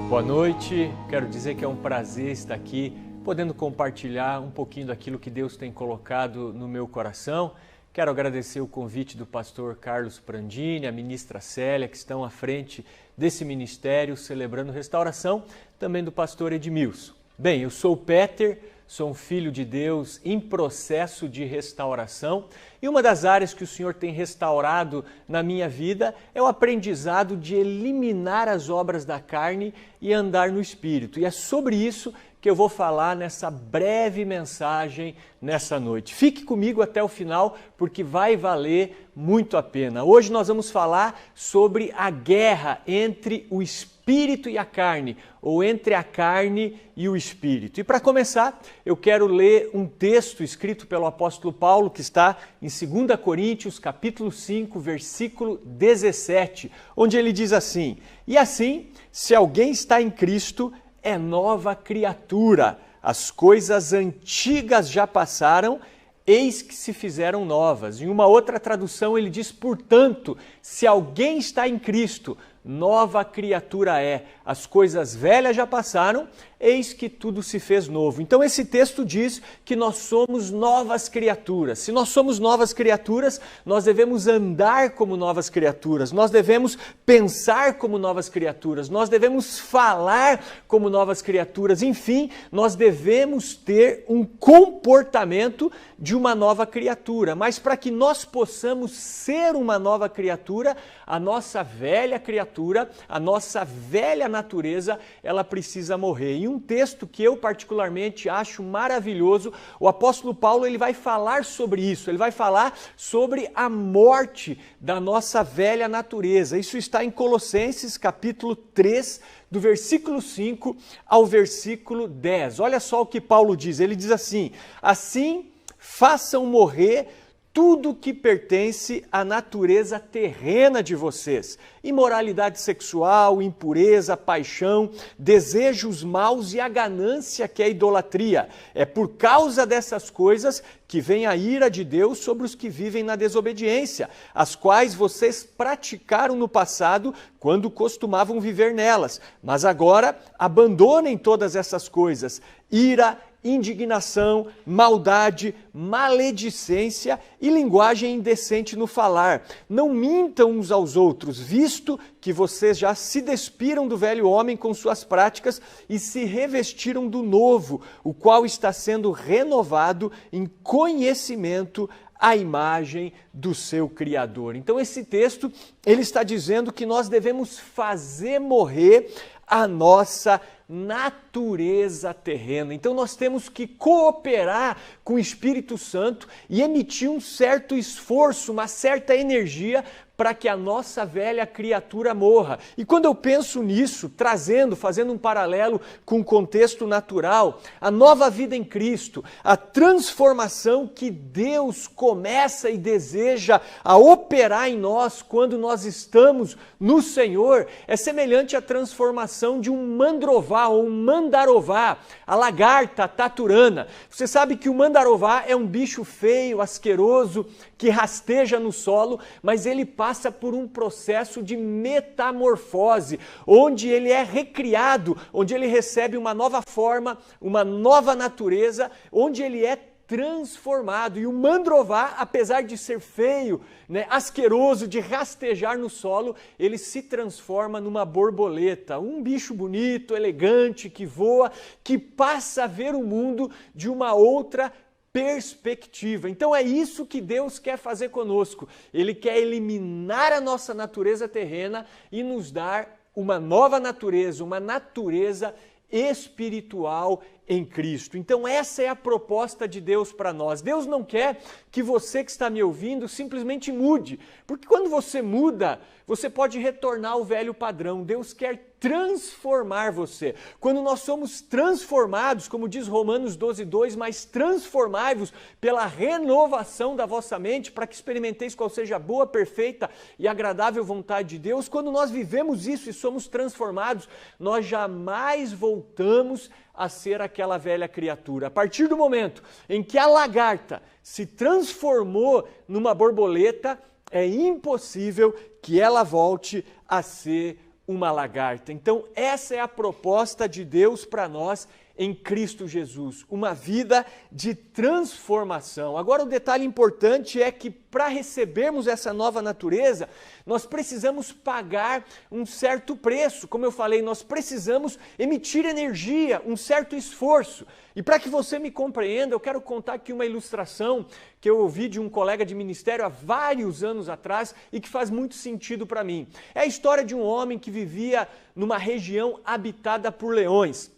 Boa noite, quero dizer que é um prazer estar aqui, podendo compartilhar um pouquinho daquilo que Deus tem colocado no meu coração. Quero agradecer o convite do pastor Carlos Prandini, a ministra Célia, que estão à frente desse ministério, celebrando restauração, também do pastor Edmilson. Bem, eu sou o Peter, sou um filho de Deus em processo de restauração e uma das áreas que o Senhor tem restaurado na minha vida é o aprendizado de eliminar as obras da carne e andar no Espírito. E é sobre isso que eu vou falar nessa breve mensagem nessa noite. Fique comigo até o final, porque vai valer muito a pena. Hoje nós vamos falar sobre a guerra entre o Espírito e a carne, ou entre a carne e o Espírito. E para começar, eu quero ler um texto escrito pelo apóstolo Paulo, que está em 2 Coríntios, capítulo 5, versículo 17, onde ele diz assim: "E assim, se alguém está em Cristo, é nova criatura. As coisas antigas já passaram, eis que se fizeram novas." Em uma outra tradução ele diz: "Portanto, se alguém está em Cristo, nova criatura é. As coisas velhas já passaram, eis que tudo se fez novo." Então esse texto diz que nós somos novas criaturas. Se nós somos novas criaturas, nós devemos andar como novas criaturas, nós devemos pensar como novas criaturas, nós devemos falar como novas criaturas, enfim, nós devemos ter um comportamento de uma nova criatura. Mas para que nós possamos ser uma nova criatura, a nossa velha criatura, a nossa velha natureza, ela precisa morrer. E um texto que eu particularmente acho maravilhoso, o apóstolo Paulo ele vai falar sobre isso, ele vai falar sobre a morte da nossa velha natureza. Isso está em Colossenses capítulo 3, do versículo 5 ao versículo 10. Olha só o que Paulo diz, ele diz assim: "Assim façam morrer tudo que pertence à natureza terrena de vocês: imoralidade sexual, impureza, paixão, desejos maus e a ganância, que é a idolatria. É por causa dessas coisas que vem a ira de Deus sobre os que vivem na desobediência, as quais vocês praticaram no passado quando costumavam viver nelas. Mas agora abandonem todas essas coisas: ira, indignação, maldade, maledicência e linguagem indecente no falar. Não mintam uns aos outros, visto que vocês já se despiram do velho homem com suas práticas e se revestiram do novo, o qual está sendo renovado em conhecimento à imagem do seu Criador." Então esse texto, ele está dizendo que nós devemos fazer morrer a nossa natureza terrena. Então nós temos que cooperar com o Espírito Santo e emitir um certo esforço, uma certa energia para que a nossa velha criatura morra. E quando eu penso nisso, fazendo um paralelo com o contexto natural, a nova vida em Cristo, a transformação que Deus começa e deseja a operar em nós quando nós estamos no Senhor, é semelhante à transformação de um mandrová ou um mandarová, a lagarta, a taturana. Você sabe que o mandarová é um bicho feio, asqueroso, que rasteja no solo, mas ele passa por um processo de metamorfose, onde ele é recriado, onde ele recebe uma nova forma, uma nova natureza, onde ele é transformado. E o mandrová, apesar de ser feio, asqueroso, de rastejar no solo, ele se transforma numa borboleta, um bicho bonito, elegante, que voa, que passa a ver o mundo de uma outra perspectiva. Então é isso que Deus quer fazer conosco. Ele quer eliminar a nossa natureza terrena e nos dar uma nova natureza, uma natureza espiritual em Cristo. Então essa é a proposta de Deus para nós. Deus não quer que você que está me ouvindo simplesmente mude, porque quando você muda, você pode retornar ao velho padrão. Deus quer transformar você. Quando nós somos transformados, como diz Romanos 12:2, "Mas transformai-vos pela renovação da vossa mente, para que experimenteis qual seja a boa, perfeita e agradável vontade de Deus." Quando nós vivemos isso e somos transformados, nós jamais voltamos a ser aquela velha criatura. A partir do momento em que a lagarta se transformou numa borboleta, é impossível que ela volte a ser uma lagarta. Então, essa é a proposta de Deus para nós em Cristo Jesus, uma vida de transformação. Agora, o detalhe importante é que para recebermos essa nova natureza, nós precisamos pagar um certo preço. Como eu falei, nós precisamos emitir energia, um certo esforço. E para que você me compreenda, eu quero contar aqui uma ilustração que eu ouvi de um colega de ministério há vários anos atrás e que faz muito sentido para mim. É a história de um homem que vivia numa região habitada por leões.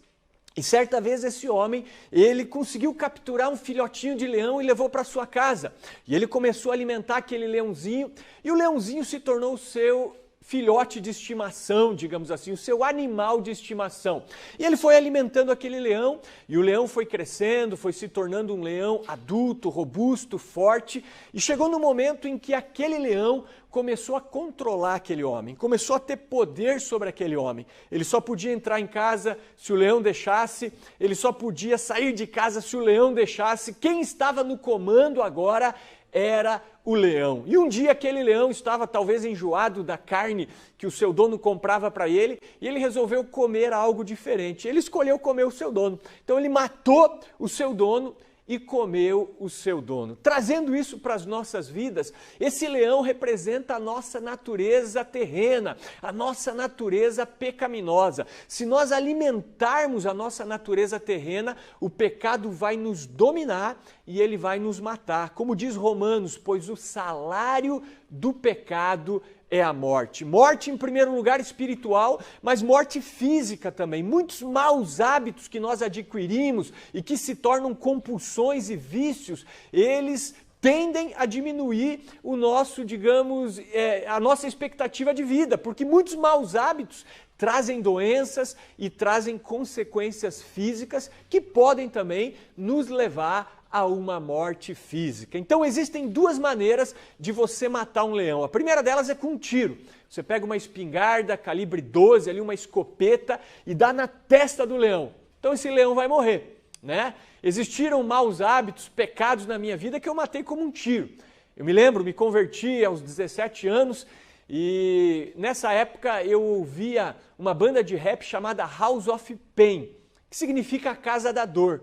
E certa vez esse homem, ele conseguiu capturar um filhotinho de leão e levou para sua casa. E ele começou a alimentar aquele leãozinho e o leãozinho se tornou o seu filhote de estimação, digamos assim, o seu animal de estimação. E ele foi alimentando aquele leão e o leão foi crescendo, foi se tornando um leão adulto, robusto, forte. E chegou no momento em que aquele leão começou a controlar aquele homem, começou a ter poder sobre aquele homem. Ele só podia entrar em casa se o leão deixasse, ele só podia sair de casa se o leão deixasse. Quem estava no comando agora era o leão. E um dia aquele leão estava talvez enjoado da carne que o seu dono comprava para ele e ele resolveu comer algo diferente. Ele escolheu comer o seu dono. Então ele matou o seu dono e comeu o seu dono. Trazendo isso para as nossas vidas, esse leão representa a nossa natureza terrena, a nossa natureza pecaminosa. Se nós alimentarmos a nossa natureza terrena, o pecado vai nos dominar e ele vai nos matar. Como diz Romanos, pois o salário do pecado é a morte. Morte, em primeiro lugar, espiritual, mas morte física também. Muitos maus hábitos que nós adquirimos e que se tornam compulsões e vícios, eles tendem a diminuir o nosso, digamos, a nossa expectativa de vida, porque muitos maus hábitos trazem doenças e trazem consequências físicas que podem também nos levar a uma morte física. Então existem duas maneiras de você matar um leão. A primeira delas é com um tiro. Você pega uma espingarda calibre 12, ali uma escopeta e dá na testa do leão. Então esse leão vai morrer, né? Existiram maus hábitos, pecados na minha vida que eu matei como um tiro. Eu me lembro, me converti aos 17 anos e nessa época eu ouvia uma banda de rap chamada House of Pain, que significa a casa da dor.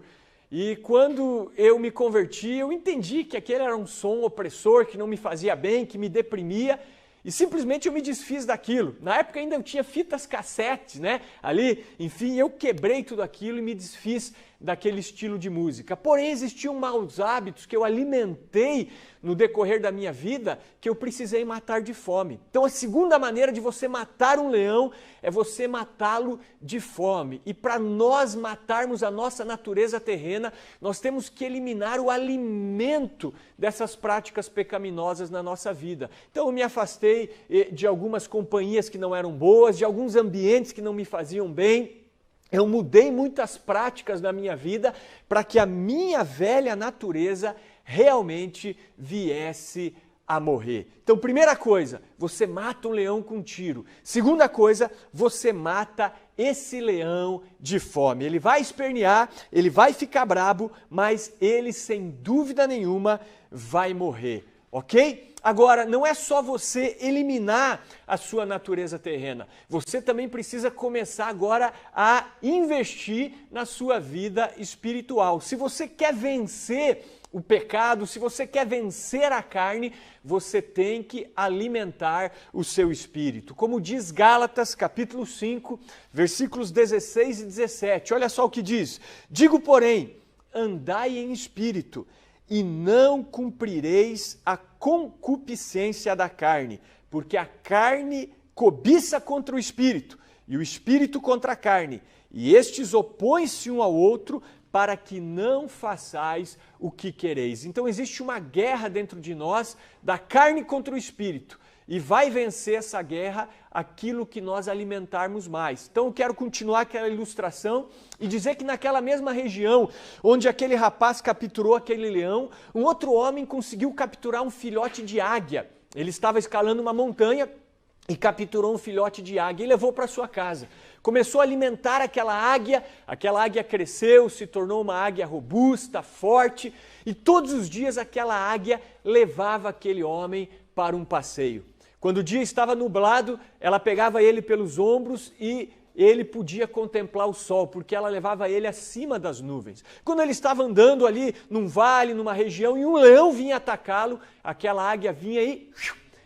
E quando eu me converti, eu entendi que aquele era um som opressor, que não me fazia bem, que me deprimia, e simplesmente eu me desfiz daquilo. Na época ainda eu tinha fitas cassetes, né? Ali, enfim, eu quebrei tudo aquilo e me desfiz daquele estilo de música. Porém, existiam maus hábitos que eu alimentei no decorrer da minha vida que eu precisei matar de fome. Então, a segunda maneira de você matar um leão é você matá-lo de fome. E para nós matarmos a nossa natureza terrena, nós temos que eliminar o alimento dessas práticas pecaminosas na nossa vida. Então, eu me afastei de algumas companhias que não eram boas, de alguns ambientes que não me faziam bem. Eu mudei muitas práticas na minha vida para que a minha velha natureza realmente viesse a morrer. Então, primeira coisa, você mata um leão com um tiro. Segunda coisa, você mata esse leão de fome. Ele vai espernear, ele vai ficar brabo, mas ele, sem dúvida nenhuma, vai morrer. Ok? Agora, não é só você eliminar a sua natureza terrena. Você também precisa começar agora a investir na sua vida espiritual. Se você quer vencer o pecado, se você quer vencer a carne, você tem que alimentar o seu espírito. Como diz Gálatas, capítulo 5, versículos 16 e 17. Olha só o que diz. Digo, porém, andai em espírito, e não cumprireis a concupiscência da carne, porque a carne cobiça contra o espírito, e o espírito contra a carne, e estes opõem-se um ao outro, para que não façais o que quereis. Então existe uma guerra dentro de nós, da carne contra o espírito, e vai vencer essa guerra aquilo que nós alimentarmos mais. Então eu quero continuar aquela ilustração e dizer que naquela mesma região onde aquele rapaz capturou aquele leão, um outro homem conseguiu capturar um filhote de águia. Ele estava escalando uma montanha e capturou um filhote de águia e levou para sua casa. Começou a alimentar aquela águia cresceu, se tornou uma águia robusta, forte, e todos os dias aquela águia levava aquele homem para um passeio. Quando o dia estava nublado, ela pegava ele pelos ombros e ele podia contemplar o sol, porque ela levava ele acima das nuvens. Quando ele estava andando ali num vale, numa região, e um leão vinha atacá-lo, aquela águia vinha e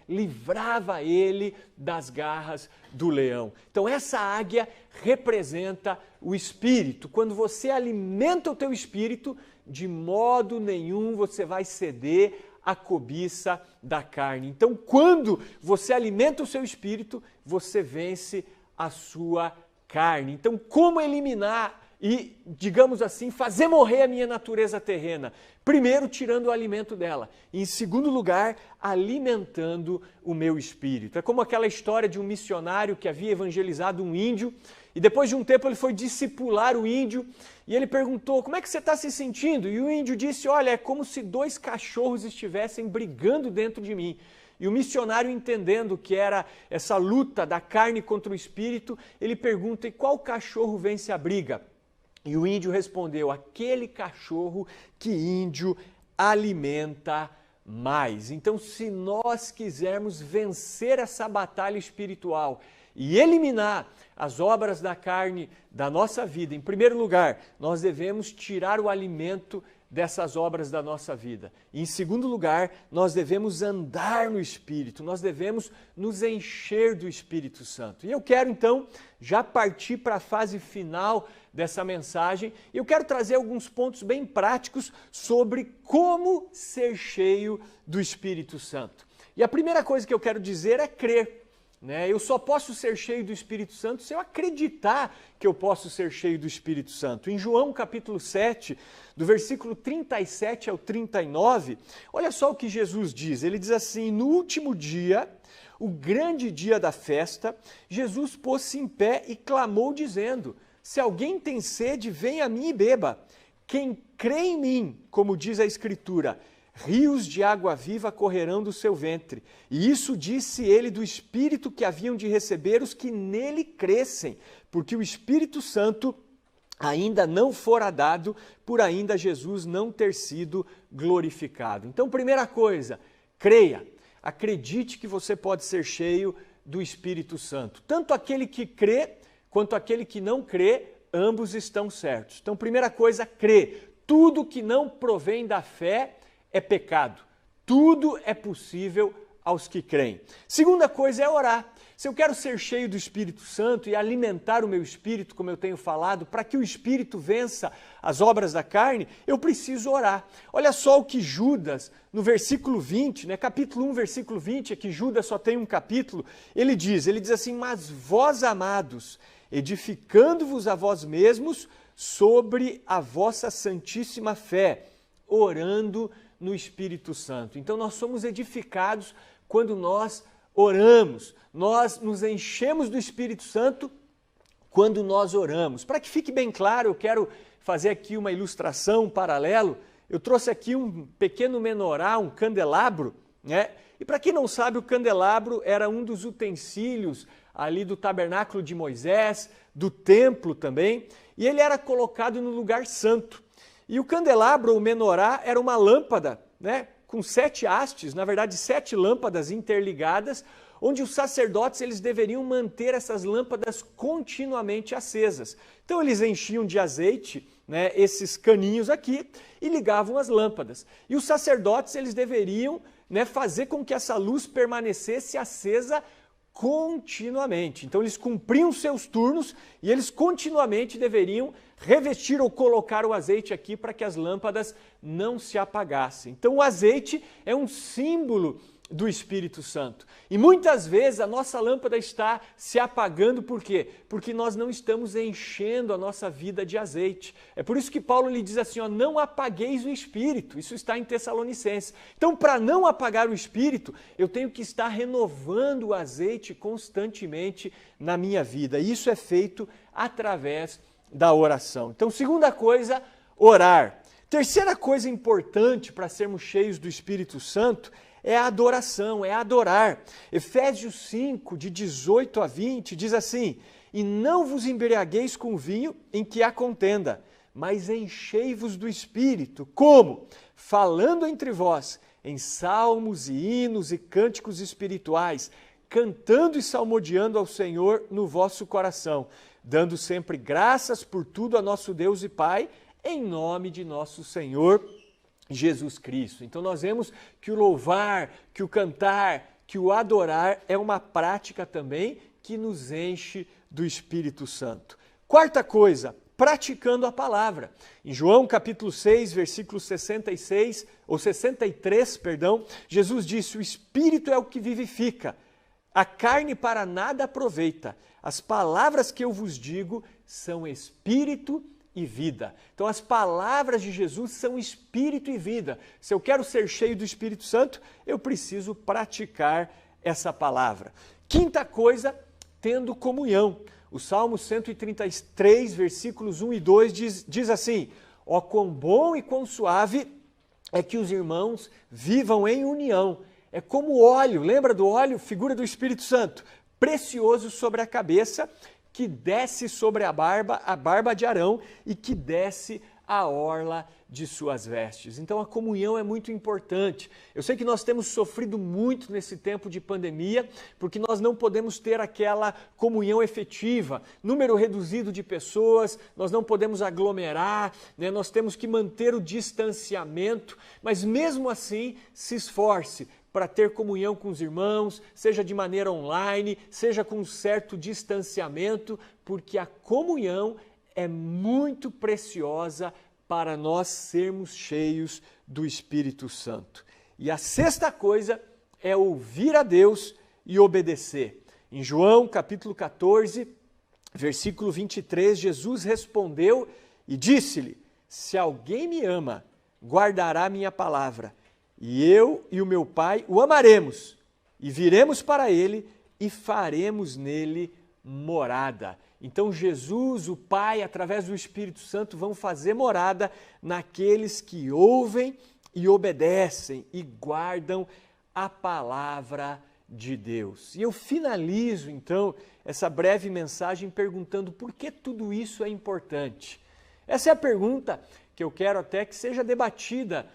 livrava ele das garras do leão. Então essa águia representa o espírito. Quando você alimenta o teu espírito, de modo nenhum você vai ceder à cobiça da carne. Então quando você alimenta o seu espírito, você vence a sua carne. Então, como eliminar e, digamos assim, fazer morrer a minha natureza terrena? Primeiro, tirando o alimento dela. E, em segundo lugar, alimentando o meu espírito. É como aquela história de um missionário que havia evangelizado um índio e depois de um tempo ele foi discipular o índio e ele perguntou, como é que você está se sentindo? E o índio disse, olha, é como se 2 cachorros estivessem brigando dentro de mim. E o missionário, entendendo que era essa luta da carne contra o espírito, ele pergunta, e qual cachorro vence a briga? E o índio respondeu, aquele cachorro que índio alimenta mais. Então, se nós quisermos vencer essa batalha espiritual e eliminar as obras da carne da nossa vida, em primeiro lugar, nós devemos tirar o alimento dessas obras da nossa vida. E, em segundo lugar, nós devemos andar no Espírito, nós devemos nos encher do Espírito Santo. E eu quero, então, já partir para a fase final dessa mensagem. E eu quero trazer alguns pontos bem práticos sobre como ser cheio do Espírito Santo. E a primeira coisa que eu quero dizer é crer. Eu só posso ser cheio do Espírito Santo se eu acreditar que eu posso ser cheio do Espírito Santo. Em João capítulo 7, do versículo 37 ao 39, olha só o que Jesus diz. Ele diz assim, no último dia, o grande dia da festa, Jesus pôs-se em pé e clamou dizendo, se alguém tem sede, venha a mim e beba. Quem crê em mim, como diz a Escritura, rios de água viva correrão do seu ventre. E isso disse ele do Espírito que haviam de receber os que nele crescem, porque o Espírito Santo ainda não fora dado, por ainda Jesus não ter sido glorificado. Então, primeira coisa, creia, acredite que você pode ser cheio do Espírito Santo. Tanto aquele que crê, quanto aquele que não crê, ambos estão certos. Então, primeira coisa, crê. Tudo que não provém da fé é pecado. Tudo é possível aos que creem. Segunda coisa é orar. Se eu quero ser cheio do Espírito Santo e alimentar o meu espírito, como eu tenho falado, para que o Espírito vença as obras da carne, eu preciso orar. Olha só o que Judas, no versículo 20, capítulo 1, versículo 20, aqui Judas só tem um capítulo, ele diz assim, mas vós, amados, edificando-vos a vós mesmos sobre a vossa santíssima fé, orando no Espírito Santo. Então nós somos edificados quando nós oramos, nós nos enchemos do Espírito Santo quando nós oramos. Para que fique bem claro, eu quero fazer aqui uma ilustração, um paralelo. Eu trouxe aqui um pequeno menorá, um candelabro, E para quem não sabe, o candelabro era um dos utensílios ali do tabernáculo de Moisés, do templo também, e ele era colocado no lugar santo. E o candelabro, o menorá, era uma lâmpada, com 7 hastes, na verdade 7 lâmpadas interligadas, onde os sacerdotes eles deveriam manter essas lâmpadas continuamente acesas. Então eles enchiam de azeite, esses caninhos aqui, e ligavam as lâmpadas. E os sacerdotes eles deveriam fazer com que essa luz permanecesse acesa continuamente. Então eles cumpriam seus turnos e eles continuamente deveriam revestir ou colocar o azeite aqui para que as lâmpadas não se apagassem. Então o azeite é um símbolo do Espírito Santo. E muitas vezes a nossa lâmpada está se apagando, por quê? Porque nós não estamos enchendo a nossa vida de azeite. É por isso que Paulo lhe diz assim, não apagueis o Espírito. Isso está em Tessalonicenses. Então, para não apagar o Espírito, eu tenho que estar renovando o azeite constantemente na minha vida. E isso é feito através da oração. Então, segunda coisa, orar. Terceira coisa importante para sermos cheios do Espírito Santo é a adoração, é adorar. Efésios 5, de 18 a 20, diz assim, e não vos embriagueis com vinho em que há contenda, mas enchei-vos do Espírito. Como? Falando entre vós em salmos e hinos e cânticos espirituais, cantando e salmodiando ao Senhor no vosso coração, dando sempre graças por tudo a nosso Deus e Pai, em nome de nosso Senhor Jesus Cristo. Então nós vemos que o louvar, que o cantar, que o adorar é uma prática também que nos enche do Espírito Santo. Quarta coisa, praticando a palavra. Em João capítulo 6, versículo 63, Jesus disse: o Espírito é o que vivifica, a carne para nada aproveita. As palavras que eu vos digo são Espírito e vida. Então as palavras de Jesus são Espírito e vida. Se eu quero ser cheio do Espírito Santo, eu preciso praticar essa palavra. Quinta coisa, tendo comunhão. O Salmo 133, versículos 1 e 2 diz assim: ó quão bom e quão suave é que os irmãos vivam em união. É como óleo, lembra do óleo? Figura do Espírito Santo, precioso sobre a cabeça, que desce sobre a barba de Arão e que desce a orla de suas vestes. Então a comunhão é muito importante. Eu sei que nós temos sofrido muito nesse tempo de pandemia, porque nós não podemos ter aquela comunhão efetiva, número reduzido de pessoas, nós não podemos aglomerar, né? Nós temos que manter o distanciamento, mas mesmo assim se esforce para ter comunhão com os irmãos, seja de maneira online, seja com um certo distanciamento, porque a comunhão é muito preciosa para nós sermos cheios do Espírito Santo. E a sexta coisa é ouvir a Deus e obedecer. Em João capítulo 14, versículo 23, Jesus respondeu e disse-lhe: se alguém me ama, guardará minha palavra, e eu e o meu Pai o amaremos, e viremos para ele e faremos nele morada. Então Jesus, o Pai, através do Espírito Santo, vão fazer morada naqueles que ouvem e obedecem e guardam a palavra de Deus. E eu finalizo, então, essa breve mensagem perguntando por que tudo isso é importante. Essa é a pergunta que eu quero até que seja debatida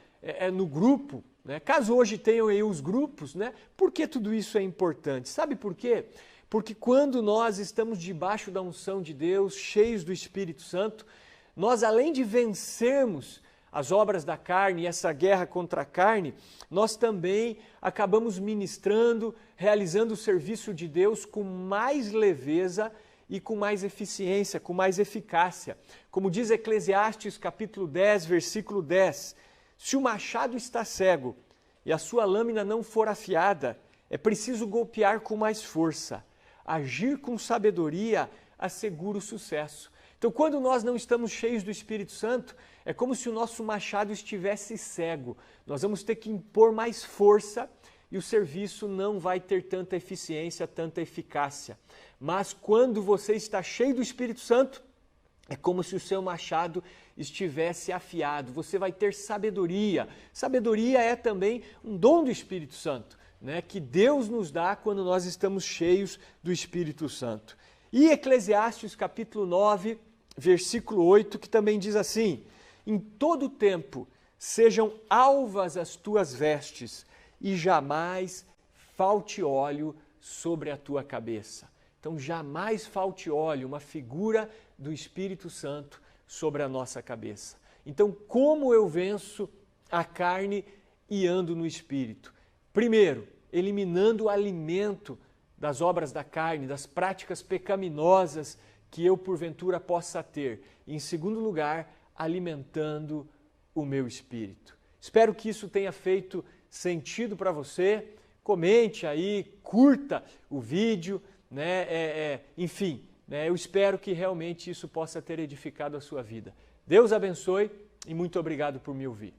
no grupo, né? Caso hoje tenham aí os grupos, né? Por que tudo isso é importante? Sabe por quê? Porque quando nós estamos debaixo da unção de Deus, cheios do Espírito Santo, nós, além de vencermos as obras da carne e essa guerra contra a carne, nós também acabamos ministrando, realizando o serviço de Deus com mais leveza e com mais eficiência, com mais eficácia. Como diz Eclesiastes capítulo 10, versículo 10, se o machado está cego e a sua lâmina não for afiada, é preciso golpear com mais força. Agir com sabedoria assegura o sucesso. Então, quando nós não estamos cheios do Espírito Santo, é como se o nosso machado estivesse cego. Nós vamos ter que impor mais força e o serviço não vai ter tanta eficiência, tanta eficácia. Mas quando você está cheio do Espírito Santo, é como se o seu machado estivesse afiado. Você vai ter sabedoria. Sabedoria é também um dom do Espírito Santo, né, que Deus nos dá quando nós estamos cheios do Espírito Santo. E Eclesiastes capítulo 9, versículo 8, que também diz assim: em todo tempo sejam alvas as tuas vestes e jamais falte óleo sobre a tua cabeça. Então jamais falte óleo, uma figura do Espírito Santo sobre a nossa cabeça. Então como eu venço a carne e ando no Espírito? Primeiro, eliminando o alimento das obras da carne, das práticas pecaminosas que eu porventura possa ter. E, em segundo lugar, alimentando o meu espírito. Espero que isso tenha feito sentido para você. Comente aí, curta o vídeo, né? Enfim, né? Eu espero que realmente isso possa ter edificado a sua vida. Deus abençoe e muito obrigado por me ouvir.